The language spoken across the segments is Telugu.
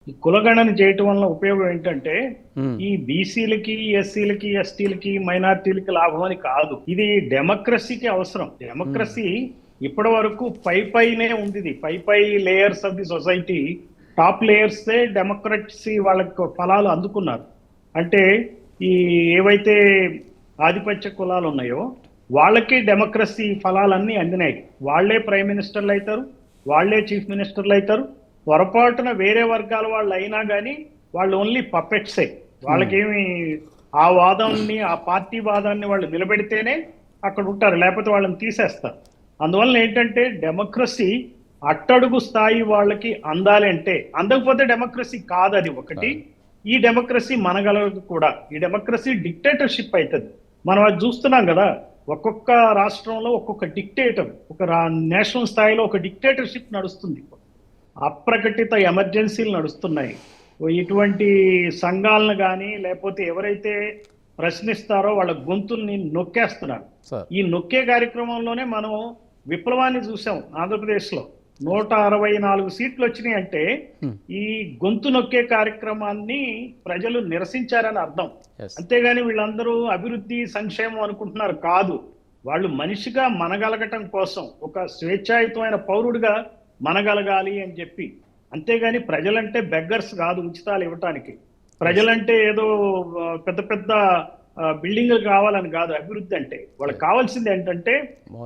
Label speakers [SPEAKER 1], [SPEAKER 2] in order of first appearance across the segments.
[SPEAKER 1] ఈ కులగణన చేయటం వల్ల ఉపయోగం ఏంటంటే
[SPEAKER 2] ఉమ్,
[SPEAKER 1] ఈ బీసీలకి, ఎస్సీలకి, ఎస్టీలకి, మైనార్టీలకి లాభం అని కాదు. ఇది డెమోక్రసీకి అవసరం.
[SPEAKER 2] ఉమ్,
[SPEAKER 1] డెమోక్రసీ ఇప్పటి వరకు పైనే ఉంది. ఇది పై layers of the society, top లేయర్సే డెమోక్రసీ వాళ్ళకు ఫలాలు అందుకున్నారు. అంటే ఈ ఏవైతే ఆధిపత్య కులాలు ఉన్నాయో వాళ్ళకి డెమోక్రసీ ఫలాలన్నీ అందినాయి. వాళ్ళే ప్రైమ్ మినిస్టర్లు అవుతారు, వాళ్ళే చీఫ్ మినిస్టర్లు అవుతారు. పొరపాటున వేరే వర్గాల వాళ్ళు అయినా కానీ వాళ్ళు ఓన్లీ పపెట్సే.
[SPEAKER 2] ఉమ్,
[SPEAKER 1] వాళ్ళకేమి ఆ వాదాన్ని, ఆ పార్టీ వాదాన్ని వాళ్ళు నిలబెడితేనే అక్కడ ఉంటారు, లేకపోతే వాళ్ళని తీసేస్తారు. అందువల్ల ఏంటంటే డెమోక్రసీ అట్టడుగు స్థాయి వాళ్ళకి అందాలి. అంటే అందకపోతే డెమోక్రసీ కాదు. అది ఒకటి.
[SPEAKER 2] కాదు.
[SPEAKER 1] ఈ డెమోక్రసీ మనగలదు కూడా. ఈ డెమోక్రసీ డిక్టేటర్షిప్ అవుతుంది. మనం అది చూస్తున్నాం కదా. ఒక్కొక్క రాష్ట్రంలో ఒక్కొక్క డిక్టేటర్, ఒక నేషనల్ స్థాయిలో ఒక డిక్టేటర్షిప్ నడుస్తుంది. అప్రకటిత ఎమర్జెన్సీలు నడుస్తున్నాయి. ఇటువంటి సంఘాలను కానీ లేకపోతే ఎవరైతే ప్రశ్నిస్తారో వాళ్ళ గొంతుల్ని నొక్కేస్తున్నారు.
[SPEAKER 2] సార్.
[SPEAKER 1] ఈ నొక్కే కార్యక్రమంలోనే మనం విప్లవాన్ని చూసాం. ఆంధ్రప్రదేశ్లో 164 సీట్లు వచ్చినాయి అంటే
[SPEAKER 2] ఉమ్,
[SPEAKER 1] ఈ గొంతు నొక్కే కార్యక్రమాన్ని ప్రజలు నిరసించారని అర్థం.
[SPEAKER 2] ఎస్.
[SPEAKER 1] అంతేగాని వీళ్ళందరూ అభివృద్ధి, సంక్షేమం అనుకుంటున్నారు కాదు. వాళ్ళు మనిషిగా మనగలగటం కోసం, ఒక స్వేచ్ఛాయుతమైన పౌరుడిగా మనగలగాలి అని చెప్పి. అంతేగాని ప్రజలంటే బెగ్గర్స్ కాదు ఉచితాలు ఇవ్వటానికి. ప్రజలంటే ఏదో పెద్ద పెద్ద బిల్డింగ్లు కావాలని కాదు. అభివృద్ధి అంటే వాళ్ళకి కావాల్సింది ఏంటంటే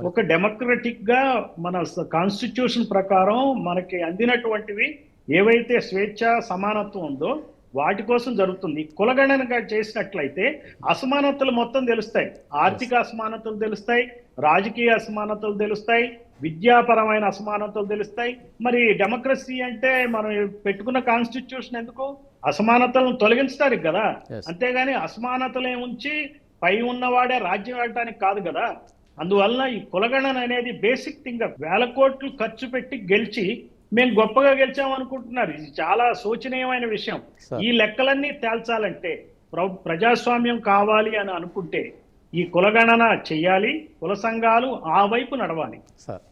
[SPEAKER 1] ఒక డెమోక్రటిక్ గా మన కాన్స్టిట్యూషన్ ప్రకారం మనకి అందినటువంటివి ఏవైతే స్వేచ్ఛ, సమానత్వం ఉందో వాటి కోసం జరుగుతుంది. కులగణనగా చేసినట్లయితే అసమానతలు మొత్తం తెలుస్తాయి. ఆర్థిక అసమానతలు తెలుస్తాయి, రాజకీయ అసమానతలు తెలుస్తాయి, విద్యాపరమైన అసమానతలు తెలుస్తాయి. మరి డెమోక్రసీ అంటే మనం పెట్టుకున్న కాన్స్టిట్యూషన్ ఎందుకు? అసమానతలను తొలగించడానికి కదా.
[SPEAKER 2] Yes.
[SPEAKER 1] అంతేగాని అసమానతలే ఉంచి పై ఉన్నవాడే రాజ్యం వెళ్ళటానికి కాదు కదా. అందువల్ల ఈ కులగణన అనేది బేసిక్ థింగ్. వేల కోట్లు ఖర్చు పెట్టి గెలిచి మేము గొప్పగా గెలిచామనుకుంటున్నారు. ఇది చాలా శోచనీయమైన విషయం.
[SPEAKER 2] Sir.
[SPEAKER 1] ఈ లెక్కలన్నీ తేల్చాలంటే ప్రజాస్వామ్యం కావాలి అని అనుకుంటే ఈ కులగణన చెయ్యాలి. కుల సంఘాలు ఆ వైపు నడవాలి.
[SPEAKER 2] సార్.